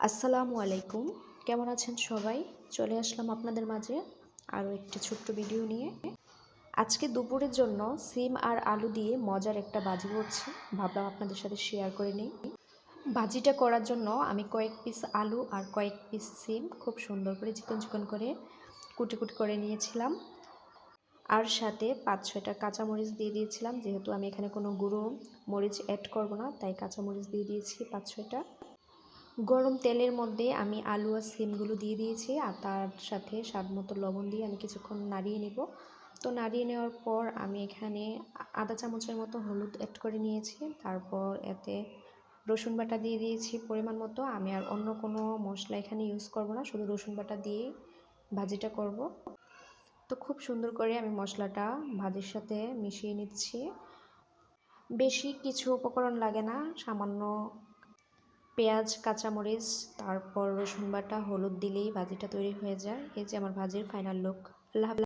আসসালামু আলাইকুম। কেমন আছেন সবাই? চলে আসলাম আপনাদের মাঝে আরও একটি ছোট্ট ভিডিও নিয়ে। আজকে দুপুরের জন্য সিম আর আলু দিয়ে মজার একটা ভাজি করছি। ভাবলাম আপনাদের সাথে শেয়ার করে নিই। ভাজিটা করার জন্য আমি কয়েক পিস আলু আর কয়েক পিস সিম খুব সুন্দর করে চিকন চিকন করে কুটি কুটি করে নিয়েছিলাম। আর সাথে ৫-৬টা কাঁচামরিচ দিয়ে দিয়েছিলাম। যেহেতু আমি এখানে কোনো গুঁড়ো মরিচ অ্যাড করব না, তাই কাঁচামরিচ দিয়ে দিয়েছি ৫-৬টা। গরম তেলের মধ্যে আমি আলু আর সিমগুলো দিয়ে দিয়েছি, আর তার সাথে স্বাদ মতো লবণ দিয়ে আমি কিছুক্ষণ নাড়িয়ে নিব। তো নাড়িয়ে নেওয়ার পর আমি এখানে আধা চামচের মতো হলুদ অ্যাড করে নিয়েছি। তারপর এতে রসুন বাটা দিয়ে দিয়েছি পরিমাণ মতো। আমি আর অন্য কোনো মশলা এখানে ইউজ করব না, শুধু রসুন বাটা দিয়ে ভাজিটা করব। তো খুব সুন্দর করে আমি মশলাটা ভাজির সাথে মিশিয়ে নিচ্ছি। বেশি কিছু উপকরণ লাগে না, সামান্য পেঁয়াজ, কাঁচামরিচ, তারপর রসুন বাটা, হলুদ দিলেই ভাজিটা তৈরি হয়ে যায়। এই যে আমার ভাজির ফাইনাল লুক। আল্লাহ হাফেজ।